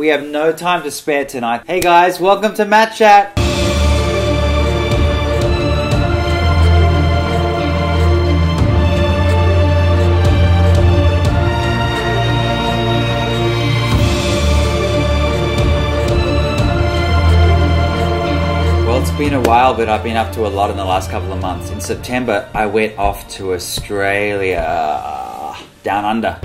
we have no time to spare tonight. Hey guys, welcome to MattChat. Well, it's been a while, but I've been up to a lot in the last couple of months. In September, I went off to Australia, down under.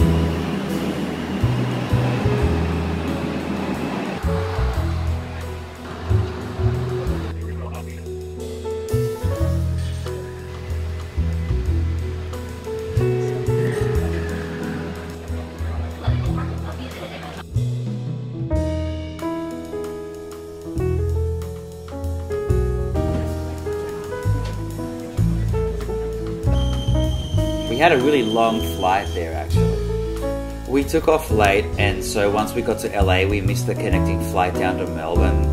We had a really long flight there actually. We took off late, and so once we got to LA we missed the connecting flight down to Melbourne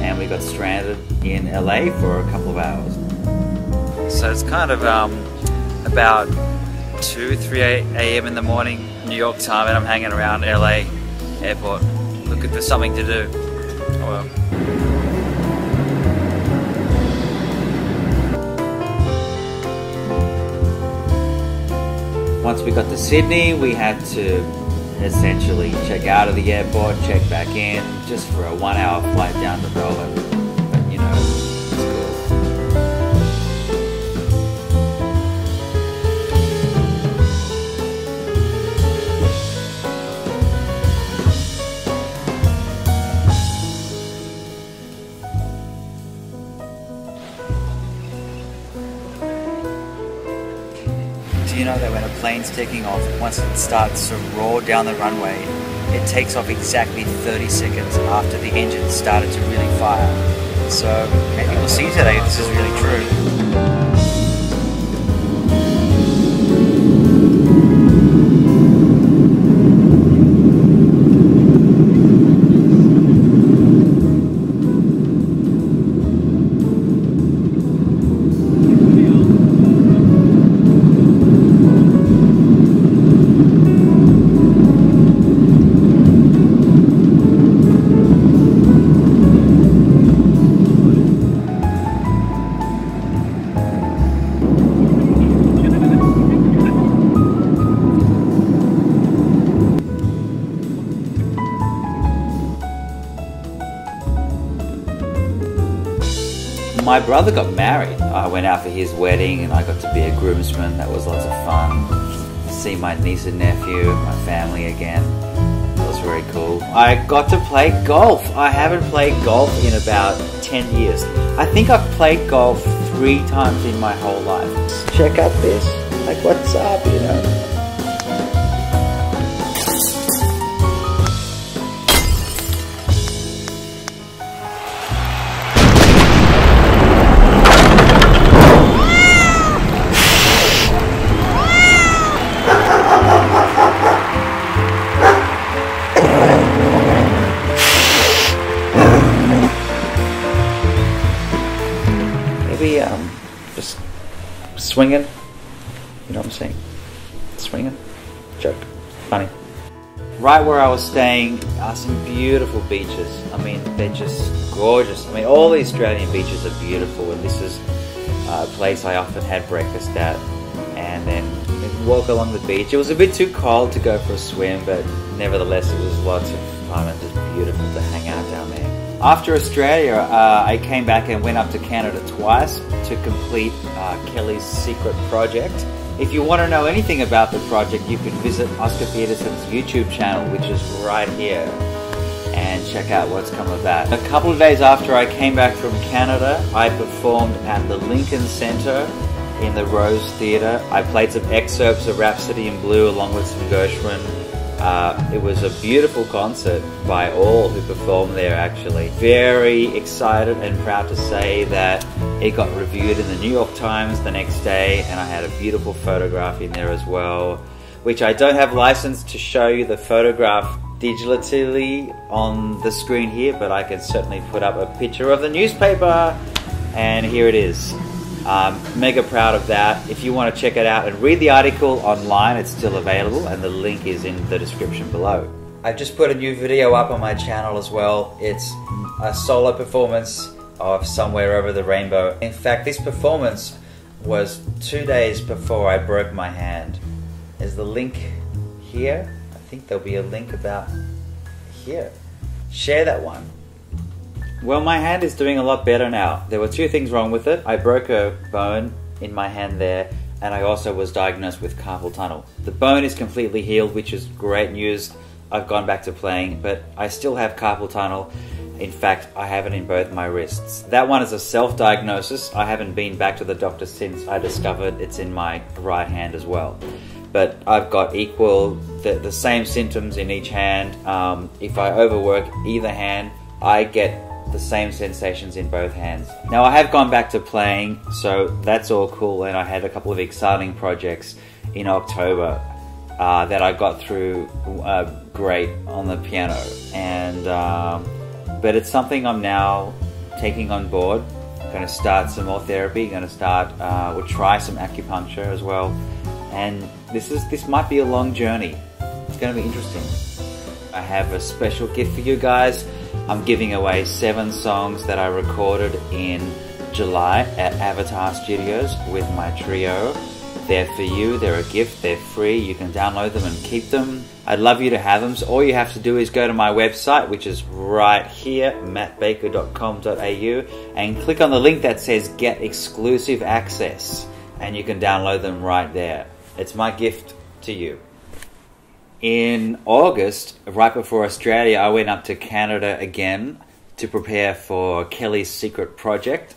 and we got stranded in LA for a couple of hours. So it's kind of about 2-3 a.m. in the morning New York time, and I'm hanging around LA airport looking for something to do. Oh well. Once we got to Sydney, we had to essentially check out of the airport, check back in, just for a 1 hour flight down to Melbourne. But you know, it's cool. Do you know that when a plane's taking off, once it starts to roar down the runway, it takes off exactly 30 seconds after the engine started to really fire. So maybe we'll see today if this is really true. My brother got married. I went out for his wedding and I got to be a groomsman. That was lots of fun. See my niece and nephew, my family again. That was very cool. I got to play golf. I haven't played golf in about 10 years. I think I've played golf 3 times in my whole life. Check out this. Like, what's up, you know? Maybe just swinging, you know what I'm saying? Swinging, joke, funny. Right where I was staying are some beautiful beaches. I mean, they're just gorgeous. I mean, all the Australian beaches are beautiful, and this is a place I often had breakfast at, and then walk along the beach. It was a bit too cold to go for a swim, but nevertheless it was lots of fun and just beautiful to hang out down there. After Australia, I came back and went up to Canada twice to complete Kelly's secret project. If you want to know anything about the project, you can visit Oscar Peterson's YouTube channel, which is right here, and check out what's come of that. A couple of days after I came back from Canada, I performed at the Lincoln Center in the Rose Theatre. I played some excerpts of Rhapsody in Blue along with some Gershwin. It was a beautiful concert by all who performed there actually. Very excited and proud to say that it got reviewed in the New York Times the next day, and I had a beautiful photograph in there as well, which I don't have license to show you the photograph digitally on the screen here, but I can certainly put up a picture of the newspaper, and here it is. Mega proud of that. If you want to check it out and read the article online, it's still available, and the link is in the description below. I've just put a new video up on my channel as well. It's a solo performance of Somewhere Over the Rainbow. In fact, this performance was 2 days before I broke my hand. Is the link here? I think there'll be a link about here. Share that one. Well, my hand is doing a lot better now. There were 2 things wrong with it. I broke a bone in my hand there, and I also was diagnosed with carpal tunnel. The bone is completely healed, which is great news. I've gone back to playing, but I still have carpal tunnel. In fact, I have it in both my wrists. That one is a self-diagnosis. I haven't been back to the doctor since I discovered it's in my right hand as well. But I've got the same symptoms in each hand. If I overwork either hand, I get the same sensations in both hands. Now, I have gone back to playing, so that's all cool, and I had a couple of exciting projects in October that I got through great on the piano, and but it's something I'm now taking on board. Going to start some more therapy. Going to start. We'll try some acupuncture as well, and this might be a long journey. It's going to be interesting. I have a special gift for you guys. I'm giving away 7 songs that I recorded in July at Avatar Studios with my trio. They're for you, they're a gift, they're free, you can download them and keep them. I'd love you to have them, so all you have to do is go to my website, which is right here, mattbaker.com.au, and click on the link that says Get Exclusive Access, and you can download them right there. It's my gift to you. In August, right before Australia, I went up to Canada again to prepare for Kelly's secret project.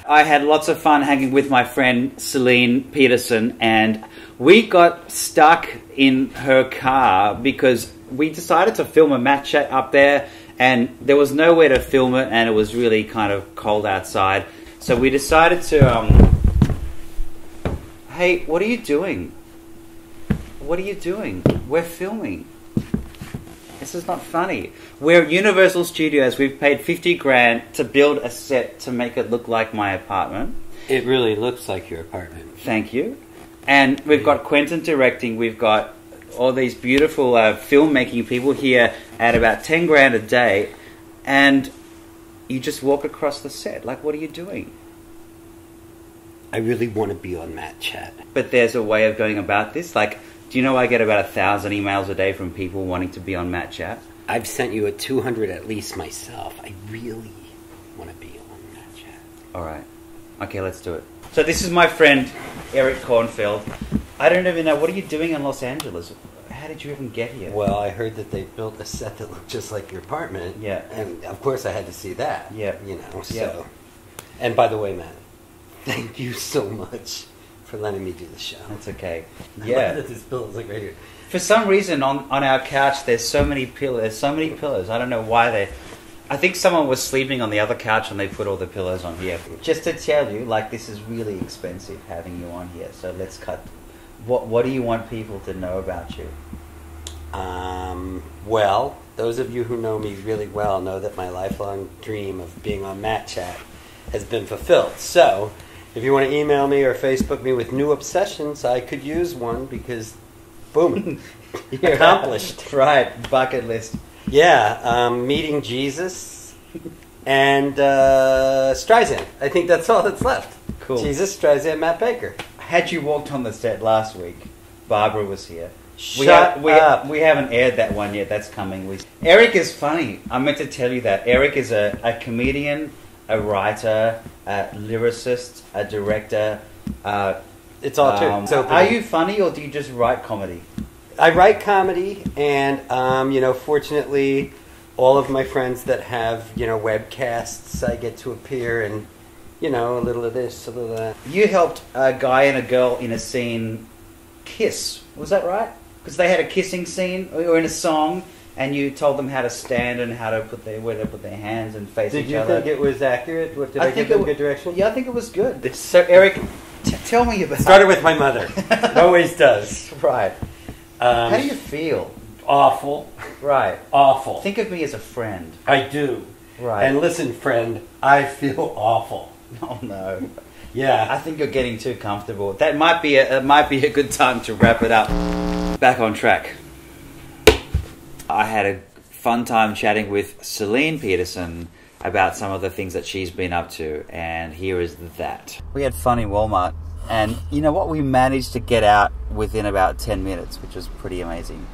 I had lots of fun hanging with my friend Celine Peterson, and we got stuck in her car because we decided to film a MattChat up there, and there was nowhere to film it, and it was really kind of cold outside. So we decided to... Hey, what are you doing? What are you doing? We're filming. This is not funny. We're at Universal Studios. We've paid 50 grand to build a set to make it look like my apartment. It really looks like your apartment. Thank you. And we've got Quentin directing. We've got all these beautiful filmmaking people here at about 10 grand a day. And you just walk across the set. Like, what are you doing? I really want to be on MattChat. But there's a way of going about this. Like, do you know I get about 1,000 emails a day from people wanting to be on MattChat? I've sent you 200 at least myself. I really want to be on MattChat. All right. Okay, let's do it. So this is my friend, Eric Kornfeld. I don't even know, what are you doing in Los Angeles? How did you even get here? Well, I heard that they built a set that looked just like your apartment. Yeah. And, of course, I had to see that. Yeah. You know, so... Yeah. And, by the way, Matt, thank you so much for letting me do the show. That's okay. I Yeah. love that this pillow is like right here. For some reason, on our couch, there's so many pillows. There's so many pillows. I don't know why they... I think someone was sleeping on the other couch and they put all the pillows on here. Just to tell you, like, this is really expensive having you on here. So let's cut... What do you want people to know about you? Well, those of you who know me really well know that my lifelong dream of being on MattChat has been fulfilled. So, if you want to email me or Facebook me with new obsessions, I could use one because, boom, accomplished. Right, bucket list. Yeah, meeting Jesus and Streisand. I think that's all that's left. Cool. Jesus, Streisand, Matt Baker. Had you walked on the set last week, Barbara was here. Shut up. We haven't aired that one yet. That's coming. Eric is funny. I meant to tell you that. Eric is a comedian, a writer, a lyricist, a director. It's all true. So, are you funny or do you just write comedy? I write comedy, and fortunately, all of my friends that have webcasts, I get to appear and a little of this, a little of that. You helped a guy and a girl in a scene kiss. Was that right? Because they had a kissing scene or in a song, and you told them how to stand and how to where to put their hands and face each other. Did you think it was accurate? Did I give them good direction? Yeah, I think it was good. So, Eric, tell me about it. Started with my mother. It always does. Right. How do you feel? Awful. Right. Awful. Think of me as a friend. I do. Right. And listen, friend, I feel awful. Oh, no. Yeah. I think you're getting too comfortable. That might be a good time to wrap it up. Back on track. I had a fun time chatting with Celine Peterson about some of the things that she's been up to, and here is that. We had fun in Walmart, and you know what? We managed to get out within about 10 minutes, which was pretty amazing.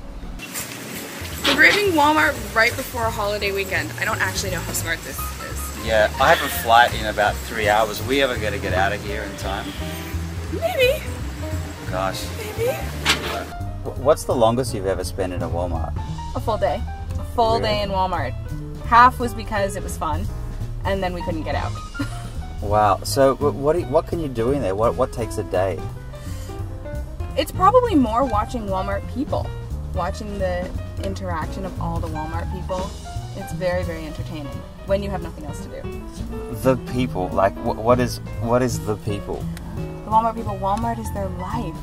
We're grabbing Walmart right before a holiday weekend. I don't actually know how smart this is. Yeah, I have a flight in about 3 hours. Are we ever going to get out of here in time? Maybe. Gosh. Maybe. What's the longest you've ever spent in a Walmart? A full day. A full day in Walmart. Half was because it was fun, and then we couldn't get out. Wow. So what can you do in there? What takes a day? It's probably more watching Walmart people. Watching the interaction of all the Walmart people. It's very, very entertaining when you have nothing else to do. The people, like what is the people? The Walmart people, Walmart is their life.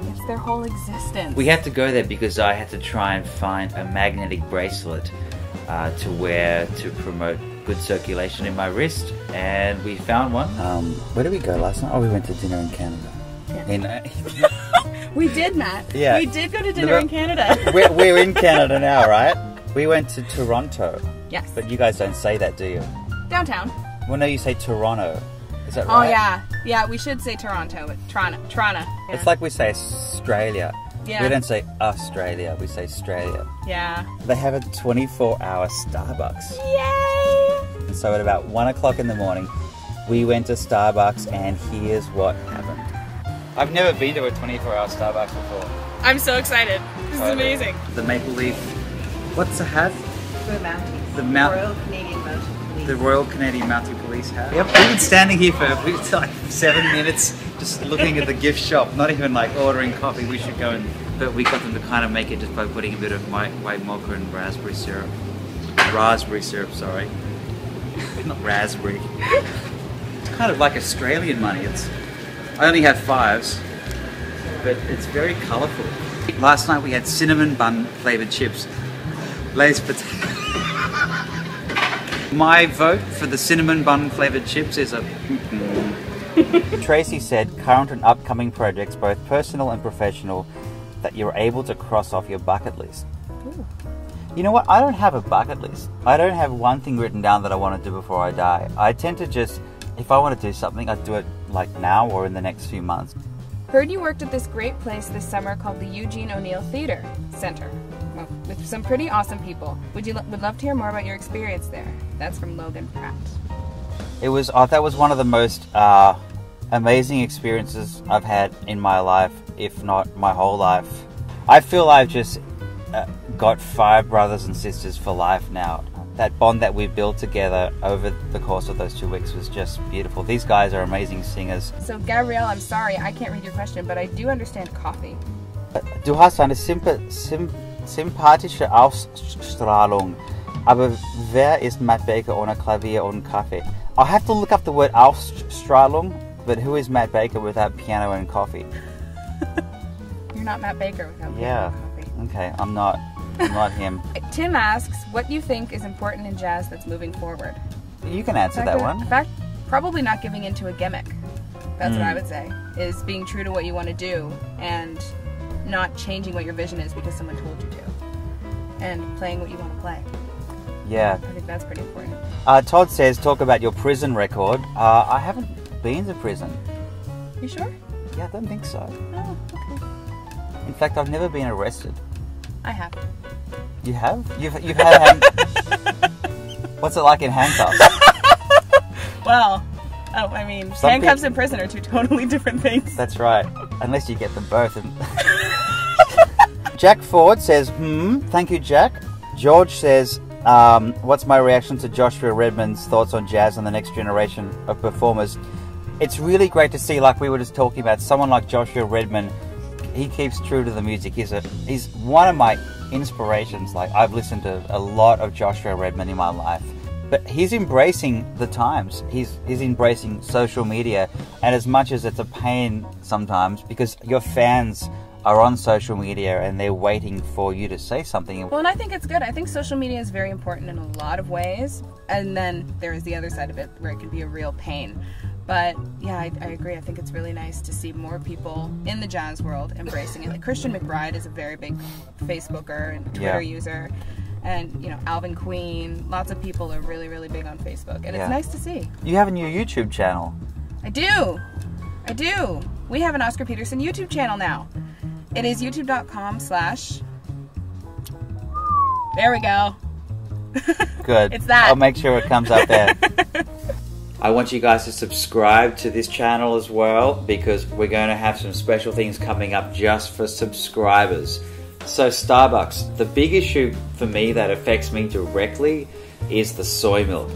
It's their whole existence. We had to go there because I had to try and find a magnetic bracelet to wear to promote good circulation in my wrist, and we found one. Where did we go last night? Oh, we went to dinner in Canada. Yeah. We did, Matt. Yeah. We did go to dinner in Canada. We're in Canada now, right? We went to Toronto. Yes. But you guys don't say that, do you? Downtown. Well, no, you say Toronto. Is that right? Oh, yeah. Yeah, we should say Toronto, but Toronto. Yeah. It's like we say Australia. Yeah. We don't say Australia, we say Australia. Yeah. They have a 24-hour Starbucks. Yay! And so at about 1 o'clock in the morning, we went to Starbucks, and here's what happened. I've never been to a 24-hour Starbucks before. I'm so excited. This is amazing. The maple leaf. What's the hat? The Mounties. The Royal Canadian Mounted Police. The Royal Canadian Mounted Police hat. Yep. We've been standing here for like 7 minutes, just looking at the gift shop, not even like ordering coffee. We should go and. But we got them to kind of make it just by putting a bit of white mocha and raspberry syrup. Raspberry syrup, sorry. Not raspberry. It's kind of like Australian money. I only have 5s, but it's very colourful. Last night we had cinnamon bun flavoured chips. Lay's potato. My vote for the cinnamon bun flavoured chips is a... Tracy said current and upcoming projects, both personal and professional, that you're able to cross off your bucket list. Ooh. You know what? I don't have a bucket list. I don't have one thing written down that I want to do before I die. I tend to just, if I want to do something, I'd do it like now or in the next few months. Heard you worked at this great place this summer called the Eugene O'Neill Theatre Center. Well, with some pretty awesome people. Would love to hear more about your experience there. That's from Logan Pratt. It was that was one of the most amazing experiences I've had in my life, if not my whole life. I feel I've just got 5 brothers and sisters for life now. That bond that we built together over the course of those 2 weeks was just beautiful. These guys are amazing singers. So Gabrielle, I'm sorry, I can't read your question, but I do understand coffee. Du hast eine sympathische Ausstrahlung, aber wer ist Matt Baker ohne Klavier und Kaffee? I'll have to look up the word Ausstrahlung, but who is Matt Baker without piano and coffee? You're not Matt Baker without piano and coffee. Okay, I'm not him. Tim asks, what do you think is important in jazz that's moving forward? You can answer that one. In fact, probably not giving into a gimmick. That's what I would say, is being true to what you want to do and not changing what your vision is because someone told you to. And playing what you want to play. Yeah. I think that's pretty important. Todd says, talk about your prison record. I haven't been to prison. You sure? Yeah, I don't think so. Oh, okay. In fact, I've never been arrested. I have. You have? You've had What's it like in handcuffs? Well, I mean, handcuffs and prison are 2 totally different things. That's right. Unless you get them both. Jack Ford says, thank you, Jack. George says, what's my reaction to Joshua Redman's thoughts on jazz and the next generation of performers? It's really great to see, like we were just talking about, someone like Joshua Redman. He keeps true to the music. He's one of my inspirations. Like, I've listened to a lot of Joshua Redman in my life, but he's embracing the times. He's embracing social media, and as much as it's a pain sometimes because your fans are on social media and they're waiting for you to say something. Well, and I think it's good. I think social media is very important in a lot of ways, and then there is the other side of it where it can be a real pain. But yeah, I agree. I think it's really nice to see more people in the jazz world embracing it. Like Christian McBride is a very big Facebooker and Twitter user. And, you know, Alvin Queen, lots of people are really, really big on Facebook. And it's nice to see. You have a new YouTube channel. I do. We have an Oscar Peterson YouTube channel now. It is youtube.com/ There we go. Good. It's that. I'll make sure it comes up there. I want you guys to subscribe to this channel as well, because we're going to have some special things coming up just for subscribers. So Starbucks, the big issue for me that affects me directly is the soy milk.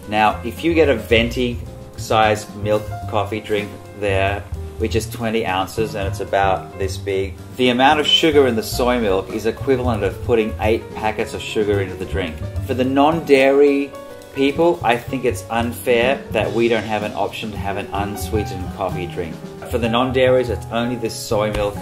Now, if you get a venti size milk coffee drink there, which is 20 ounces and it's about this big, the amount of sugar in the soy milk is equivalent of putting 8 packets of sugar into the drink. For the non-dairy people, I think it's unfair that we don't have an option to have an unsweetened coffee drink. For the non-dairies, it's only this soy milk,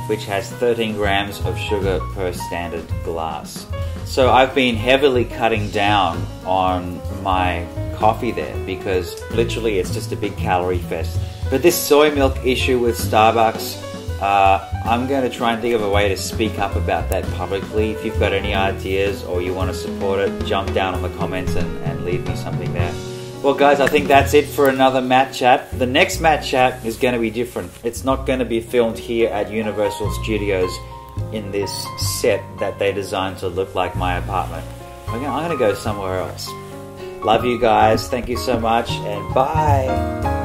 which has 13 grams of sugar per standard glass. So I've been heavily cutting down on my coffee there, because literally it's just a big calorie fest. But this soy milk issue with Starbucks, I'm going to try and think of a way to speak up about that publicly. If you've got any ideas or you want to support it, jump down on the comments and leave me something there. Well guys, I think that's it for another MattChat. The next MattChat is going to be different. It's not going to be filmed here at Universal Studios in this set that they designed to look like my apartment. I'm going to go somewhere else. Love you guys. Thank you so much, and bye.